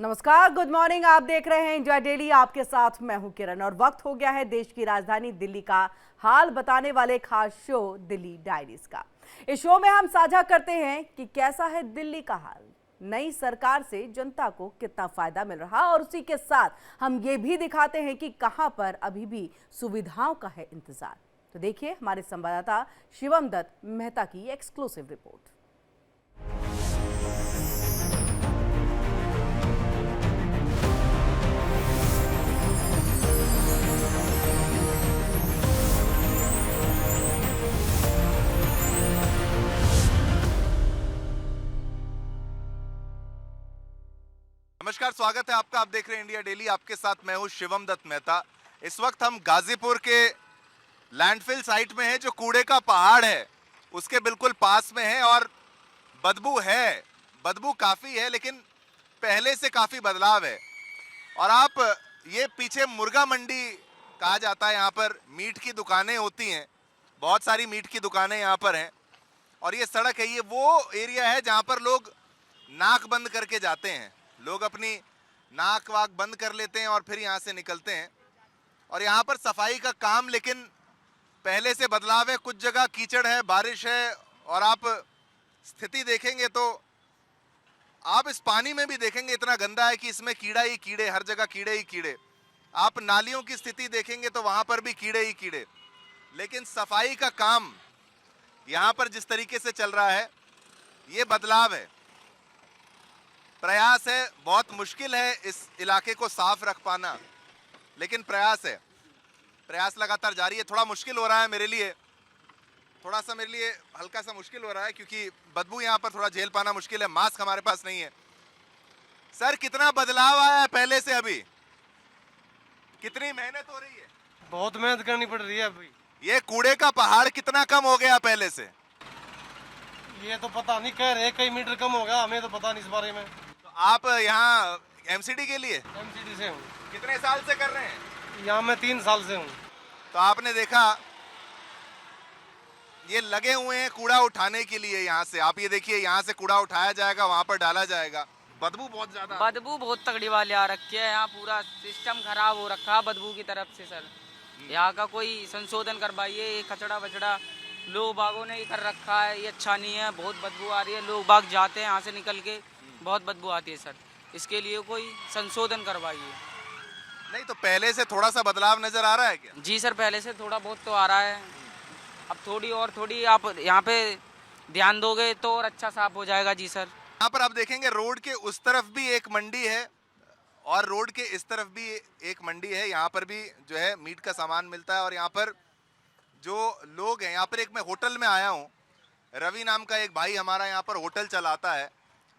नमस्कार, good morning. आप देख रहे हैं इंडिया डेली। आपके साथ मैं हूं किरण और वक्त हो गया है देश की राजधानी दिल्ली का हाल बताने वाले खास शो दिल्ली डायरीज का। इस शो में हम साझा करते हैं कि कैसा है दिल्ली का हाल, नई सरकार से जनता को कितना फायदा मिल रहा, और उसी के साथ हम ये भी दिखाते हैं कि कहां पर अभी भी सुविधाओं का है इंतजार। तो देखिए हमारे संवाददाता शिवम दत्त मेहता की एक्सक्लूसिव रिपोर्ट। नमस्कार, स्वागत है आपका। आप देख रहे हैं इंडिया डेली। आपके साथ मैं हूं शिवम दत्त मेहता। इस वक्त हम गाजीपुर के लैंडफिल साइट में हैं, जो कूड़े का पहाड़ है उसके बिल्कुल पास में है। और बदबू है, बदबू काफी है, लेकिन पहले से काफी बदलाव है। और आप ये पीछे मुर्गा मंडी कहा जाता है, यहाँ पर मीट की दुकानें होती हैं, बहुत सारी मीट की दुकानें यहाँ पर हैं। और ये सड़क है, ये वो एरिया है जहाँ पर लोग नाक बंद करके जाते हैं। लोग अपनी नाक वाक बंद कर लेते हैं और फिर यहाँ से निकलते हैं। और यहाँ पर सफाई का काम लेकिन पहले से बदलाव है। कुछ जगह कीचड़ है, बारिश है, और आप स्थिति देखेंगे तो आप इस पानी में भी देखेंगे इतना गंदा है कि इसमें कीड़ा ही कीड़े, हर जगह कीड़े ही कीड़े। आप नालियों की स्थिति देखेंगे तो वहाँ पर भी कीड़े ही कीड़े। लेकिन सफाई का काम यहाँ पर जिस तरीके से चल रहा है, ये बदलाव है, प्रयास है। बहुत मुश्किल है इस इलाके को साफ रख पाना, लेकिन प्रयास है, प्रयास लगातार जारी है। थोड़ा मुश्किल हो रहा है मेरे लिए, थोड़ा सा मेरे लिए हल्का सा मुश्किल हो रहा है, क्योंकि बदबू यहाँ पर थोड़ा झेल पाना मुश्किल है। मास्क हमारे पास नहीं है। सर, कितना बदलाव आया है पहले से अभी? कितनी मेहनत हो रही है? बहुत मेहनत करनी पड़ रही है अभी। ये कूड़े का पहाड़ कितना कम हो गया पहले से? ये तो पता नहीं, कह रहे कई मीटर कम हो गया, हमें तो पता नहीं इस बारे में। तो आप यहाँ एमसीडी के लिए एमसीडी से हूँ। कितने साल से कर रहे हैं? यहाँ मैं 3 साल से हूँ। तो आपने देखा, ये लगे हुए हैं कूड़ा उठाने के लिए। यहाँ से आप ये देखिए, यहाँ से कूड़ा उठाया जाएगा, वहाँ पर डाला जाएगा। बदबू बहुत ज्यादा, बदबू बहुत तगड़ी वाली आ रखी है। यहाँ पूरा सिस्टम खराब हो रखा है बदबू की तरफ से। सर, यहाँ का कोई संशोधन करवाइए। ये कचड़ा वचड़ा लोग बागों ने ही कर रखा है, ये अच्छा नहीं है। बहुत बदबू आ रही है, लोग बाग जाते हैं यहाँ से निकल के, बहुत बदबू आती है। सर, इसके लिए कोई संशोधन करवाइए। नहीं तो पहले से थोड़ा सा बदलाव नजर आ रहा है क्या? जी सर, पहले से थोड़ा बहुत तो आ रहा है। अब थोड़ी आप यहाँ पे ध्यान दोगे तो और अच्छा साफ हो जाएगा। जी सर। यहाँ पर आप देखेंगे रोड के उस तरफ भी एक मंडी है और रोड के इस तरफ भी एक मंडी है। यहाँ पर भी जो है मीट का सामान मिलता है। और यहाँ पर जो लोग हैं, यहाँ पर एक मैं होटल में आया हूँ, रवि नाम का एक भाई हमारा यहाँ पर होटल चलाता है।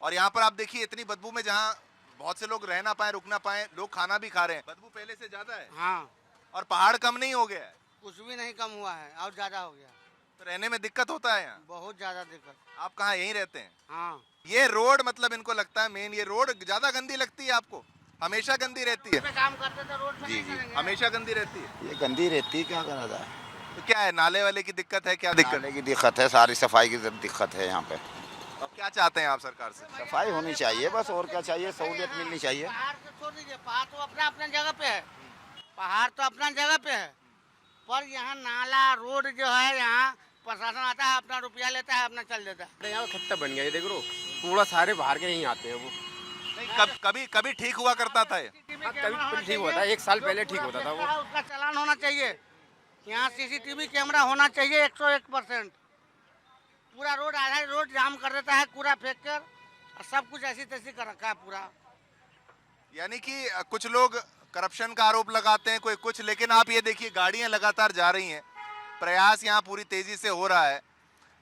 और यहाँ पर आप देखिए इतनी बदबू में, जहाँ बहुत से लोग रह ना पाए, रुक ना पाए, लोग खाना भी खा रहे हैं। बदबू पहले से ज्यादा है। हाँ, और पहाड़ कम नहीं हो गया है? कुछ भी नहीं कम हुआ है और ज्यादा हो गया। तो रहने में दिक्कत होता है यहाँ? बहुत ज्यादा दिक्कत। आप कहाँ यहीं रहते हैं? हाँ, ये रोड, मतलब इनको लगता है मेन ये रोड ज्यादा गंदी लगती है आपको? हमेशा गंदी रहती है? पे काम करते थे रोड पे जी, नहीं जी। करेंगे। हमेशा गंदी रहती है? ये गंदी रहती है, क्या करा जाए। तो क्या है, नाले वाले की दिक्कत है? क्या दिक्कत नाले की दिक्कत है, सारी सफाई की दिक्कत है यहाँ पे। अब क्या चाहते हैं आप सरकार से? सफाई होनी चाहिए बस, और क्या चाहिए, सहूलियत मिलनी चाहिए। पहाड़ तो छोड़ दीजिए, पहाड़ तो अपना अपना जगह पे है। पहाड़ तो अपना जगह पे है, पर यहाँ नाला रोड जो है, यहाँ प्रशासन आता है, अपना रुपया लेता है, अपना चल देता है। यहाँ खत्ता बन गया, ये देख लो, कूड़ा सारे बाहर के यहीं आते हैं। वो नहीं, कभी कभी ठीक हुआ करता था ये? कभी ठीक होता है, 1 साल पहले ठीक होता था वो। उसका चालान होना चाहिए। यहाँ सीसीटीवी कैमरा होना चाहिए 101%। पूरा रोड, आधा रोड जाम कर देता है कूड़ा फेंक कर, और सब कुछ ऐसी तैसी कर रखा है पूरा। यानी कि कुछ लोग करप्शन का आरोप लगाते हैं, कोई कुछ, लेकिन आप ये देखिए गाड़ियां लगातार जा रही हैं। प्रयास यहाँ पूरी तेजी से हो रहा है।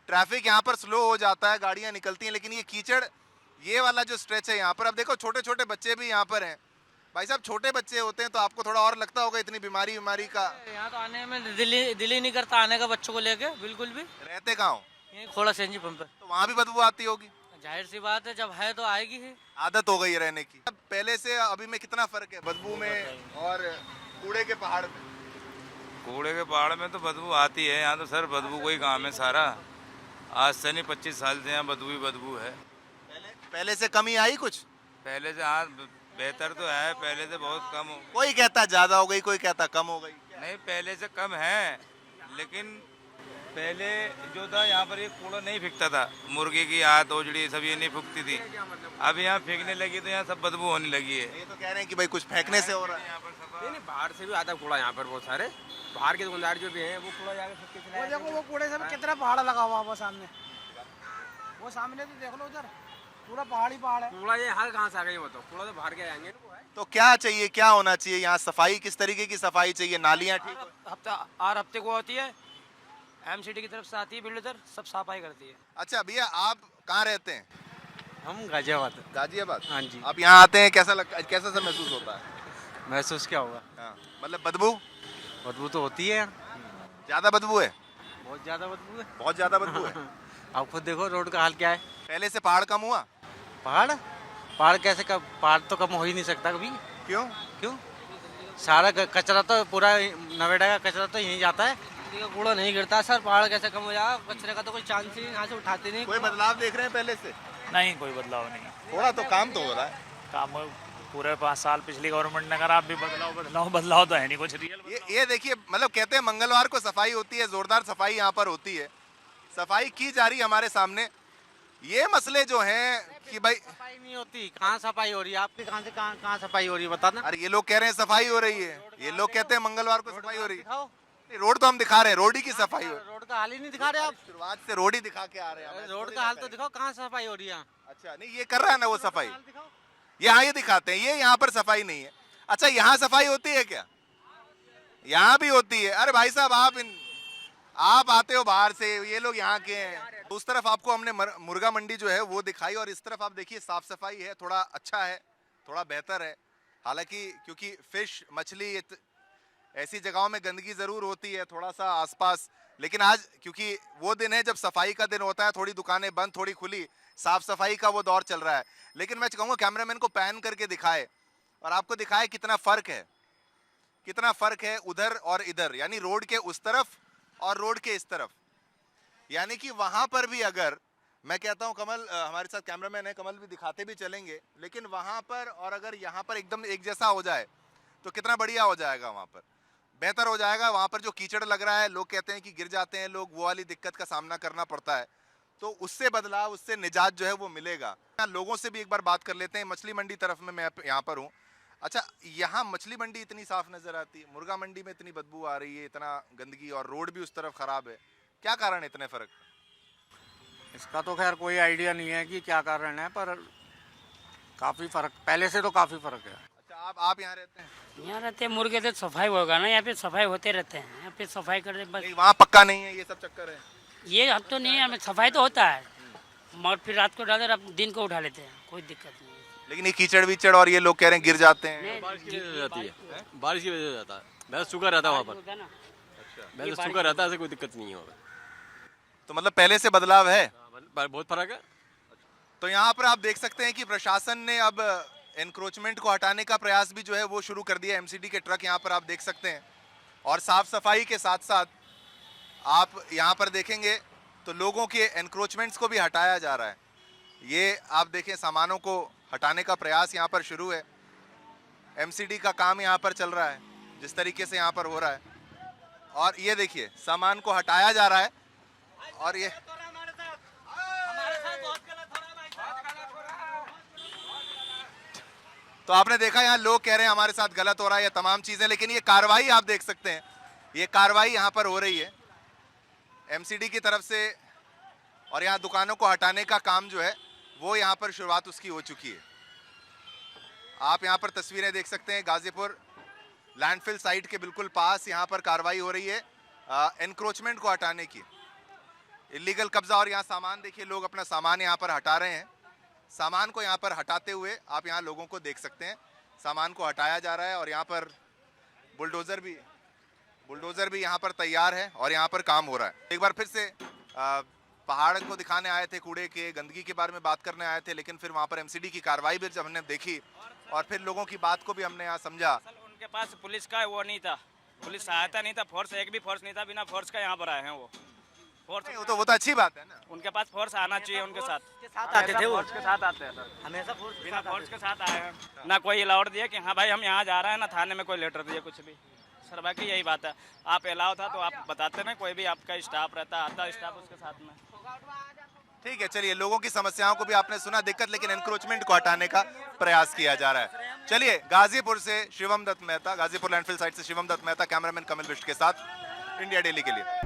ट्रैफिक यहाँ पर स्लो हो जाता है, गाड़ियां निकलती हैं, लेकिन ये कीचड़, ये वाला जो स्ट्रेच है यहाँ पर, अब देखो छोटे छोटे बच्चे भी यहाँ पर हैं। भाई साहब, छोटे बच्चे होते हैं तो आपको थोड़ा और लगता होगा इतनी बीमारी का। यहाँ तो आने में दिल्ली नहीं करता आने का बच्चों को लेके, बिल्कुल भी। रहते कहाँ हो? ये खोड़ा सेंजी पंप पे। तो वहाँ भी बदबू आती होगी? जाहिर सी बात है, जब है तो आएगी ही। आदत हो गई है रहने की। अब पहले से अभी में कितना फर्क है बदबू में और कूड़े के पहाड़ में? कूड़े के पहाड़ में तो बदबू आती है, यहाँ तो सर बदबू कोई काम है सारा। आज से नहीं, 25 साल से यहाँ बदबू ही बदबू है। पहले से कमी आई कुछ? पहले से हाँ, बेहतर तो है, पहले से बहुत कम हो। कोई कहता ज्यादा हो गई, कोई कहता कम हो गई। नहीं, पहले से कम है, लेकिन पहले जो था यहाँ पर ये कूड़ा नहीं फेंकता था, मुर्गे की आत ओजड़ी सब ये नहीं फूकती थी। अब यहाँ फेंकने लगी तो यहाँ सब बदबू होने लगी है। ये तो कह रहे हैं कि भाई कुछ फेंकने से हो रहा है। यहाँ पर सफा नहीं नहीं, बाहर से भी आता है कूड़ा यहाँ पर बहुत सारे। बाहर के दुकानदार जो भी हैं वो कूड़ा जाकर फेंक के चले वो जाते देखो वो कूड़े से भी कितना पहाड़ लगा हुआ है वो सामने, वो सामने तो देख लो उधर पूरा पहाड़ ही पहाड़ है। कूड़ा ये यहाँ कहाँ से आ गई बताओ, कूड़ा तो बाहर के आएंगे ना वो है। तो क्या चाहिए, क्या होना चाहिए यहाँ? सफाई किस तरीके की सफाई चाहिए? नालियाँ ठीक हो? हफ्ते को होती है, एमसीडी की तरफ से आती है, बिल्डर सब सफाई करती है। अच्छा भैया, आप कहाँ रहते हैं? हम गाजियाबाद। गाजियाबाद। हाँ जी। आप यहाँ आते हैं, कैसा लगता, कैसा सा महसूस होता है? महसूस क्या होगा, हाँ, मतलब बदबू बदबू तो होती है, ज्यादा बदबू है? बहुत ज्यादा बदबू है। बहुत ज्यादा बदबू है। आप खुद देखो रोड का हाल क्या है। पहले से पहाड़ कम हुआ? पहाड़ पहाड़ कैसे कम, पहाड़ तो कम हो ही नहीं सकता कभी। क्यों? क्यों? सारा कचरा तो पूरा नवेड़ा का कचरा तो यहीं जाता है। का कूड़ा नहीं गिरता सर, पहाड़ कैसे कम हो जाएगा? कचरे का तो कोई चांस ही नहीं, यहाँ से उठाते नहीं। कोई बदलाव देख रहे हैं पहले से? नहीं, कोई बदलाव नहीं। थोड़ा तो काम तो हो रहा है। काम पूरे 5 साल पिछली गवर्नमेंट ने करा, आप भी बदलाव तो है नहीं कुछ रियल। ये देखिए, मतलब कहते हैं मंगलवार को सफाई होती है, जोरदार सफाई यहाँ पर होती है, सफाई की जा रही है हमारे सामने। ये मसले जो हैं कि भाई सफाई नहीं होती, कहाँ सफाई हो रही है आपकी? कहाँ से कहाँ सफाई हो रही है बताना। अरे ये लोग कह रहे हैं सफाई हो रही है, ये लोग कहते हैं मंगलवार को सफाई हो रही है। दिखाओ, नहीं, रोड तो हम दिखा रहे हैं, रोड ही की सफाई हो। रोड का हाल ही नहीं दिखा रहे आप। शुरुआत से रोड ही दिखा के आ रहे हैं। रोड का हाल तो दिखाओ, कहाँ सफाई हो रही है। अच्छा, नहीं ये कर रहा है ना वो सफाई, यहाँ ये दिखाते हैं, ये यहाँ पर सफाई नहीं है। अच्छा, यहाँ सफाई होती है क्या? यहाँ भी होती है। अरे भाई साहब, आप आते हो बाहर से, ये लोग यहाँ के हैं। उस तरफ आपको हमने मुर्गा मंडी जो है वो दिखाई, और इस तरफ आप देखिए साफ सफाई है, थोड़ा अच्छा है, थोड़ा बेहतर है। हालांकि क्योंकि फिश मछली ऐसी जगहों में गंदगी जरूर होती है थोड़ा सा आसपास, लेकिन आज क्योंकि वो दिन है जब सफाई का दिन होता है, थोड़ी दुकानें बंद थोड़ी खुली, साफ सफाई का वो दौर चल रहा है। लेकिन मैं कहूँगा कैमरामैन को पैन करके दिखाए और आपको दिखाए कितना फर्क है, कितना फर्क है उधर और इधर, यानी रोड के उस तरफ और रोड के इस तरफ। यानी कि वहां पर भी, अगर मैं कहता हूं, कमल हमारे साथ कैमरामैन है, कमल भी दिखाते भी चलेंगे, लेकिन वहां पर और अगर यहाँ पर एकदम एक जैसा हो जाए तो कितना बढ़िया हो जाएगा, वहां पर बेहतर हो जाएगा। वहां पर जो कीचड़ लग रहा है, लोग कहते हैं कि गिर जाते हैं लोग, वो वाली दिक्कत का सामना करना पड़ता है, तो उससे बदलाव, उससे निजात जो है वो मिलेगा। लोगों से भी एक बार बात कर लेते हैं। मछली मंडी तरफ में मैं यहाँ पर हूँ। अच्छा, यहाँ मछली मंडी इतनी साफ नजर आती है, मुर्गा मंडी में इतनी बदबू आ रही है, इतना गंदगी, और रोड भी उस तरफ खराब है, क्या कारण है इतने फर्क? इसका तो खैर कोई आइडिया नहीं है कि क्या कारण है, पर काफी फर्क, पहले से तो काफी फर्क है। अच्छा, आप यहाँ रहते हैं? यहाँ रहते हैं, मुर्गे तो सफाई होगा ना, यहाँ पे सफाई होते रहते हैं, यहाँ पे सफाई करते बस। नहीं, वहाँ पक्का नहीं है, ये सब चक्कर है। ये अब तो नहीं है, हमें सफाई तो होता है, मगर फिर रात को डाले, अब दिन को उठा लेते हैं, कोई दिक्कत नहीं है। लेकिन ये कीचड़ वीचड़ और ये लोग कह रहे हैं गिर जाते हैं। बारिश की वजह से जाती है, बारिश की वजह से जाता है, वैसे सूखा रहता है वहाँ पर, वैसे सूखा रहता है, ऐसे कोई दिक्कत नहीं होगा। तो मतलब पहले से बदलाव है, बहुत फर्क है। तो यहाँ पर आप देख सकते हैं कि प्रशासन ने अब एनक्रोचमेंट को हटाने का प्रयास भी जो है वो शुरू कर दिया। एमसीडी के ट्रक यहाँ पर आप देख सकते हैं, और साफ सफाई के साथ साथ आप यहाँ पर देखेंगे तो लोगों के एनक्रोचमेंट्स को भी हटाया जा रहा है। ये आप देखें, सामानों को हटाने का प्रयास यहाँ पर शुरू है। एमसीडी का काम यहाँ पर चल रहा है, जिस तरीके से यहाँ पर हो रहा है, और ये देखिए सामान को हटाया जा रहा है। और ये तो आपने देखा, यहाँ लोग कह रहे हैं हमारे साथ गलत हो रहा है, ये तमाम चीजें, लेकिन ये कार्रवाई आप देख सकते हैं, ये कार्रवाई यहाँ पर हो रही है एमसीडी की तरफ से, और यहाँ दुकानों को हटाने का काम जो है वो यहाँ पर शुरुआत उसकी हो चुकी है। आप यहाँ पर तस्वीरें देख सकते हैं, गाजीपुर लैंडफिल साइट के बिल्कुल पास यहाँ पर कार्रवाई हो रही है एनक्रोचमेंट को हटाने की, इलीगल कब्जा। और यहाँ सामान देखिए, लोग अपना सामान यहाँ पर हटा रहे हैं। सामान को यहाँ पर हटाते हुए आप यहाँ लोगों को देख सकते हैं, सामान को हटाया जा रहा है, और यहाँ पर बुलडोज़र भी यहाँ पर तैयार है और यहाँ पर काम हो रहा है। एक बार फिर से पहाड़ को दिखाने आए थे, कूड़े के गंदगी के बारे में बात करने आए थे, लेकिन फिर वहाँ पर एमसीडी की कार्रवाई भी जब हमने देखी और फिर लोगों की बात को भी हमने यहाँ समझा। उनके पास पुलिस का वो नहीं था, पुलिस सहायता नहीं था, फोर्स एक भी फोर्स नहीं था, बिना फोर्स का यहाँ पर आए हैं वो। फोर्स वो तो अच्छी बात है ना। उनके पास फोर्स आना चाहिए उनके साथ। आते थे वो। फोर्स के साथ आते हैं सर, हमेशा फोर्स बिना फोर्स के साथ आए हैं। ना कोई अलाउड दिया कि हाँ भाई हम यहाँ जा रहे हैं, ना थाने में कोई लेटर दिए कुछ भी। सर बाकी यही बात है, आप अलाउ था तो आप बताते ना, कोई भी आपका स्टाफ रहता आता स्टाफ उसके साथ में। ठीक है, चलिए, लोगों की समस्याओं को भी आपने सुना, दिक्कत, लेकिन एनक्रोचमेंट को हटाने का प्रयास किया जा रहा है। चलिए, गाजीपुर से शिवम दत्त मेहता, गाजीपुर लैंडफिल साइट से शिवम दत्त मेहता, कैमरामैन कमल बिष्ट के साथ, इंडिया डेली के लिए।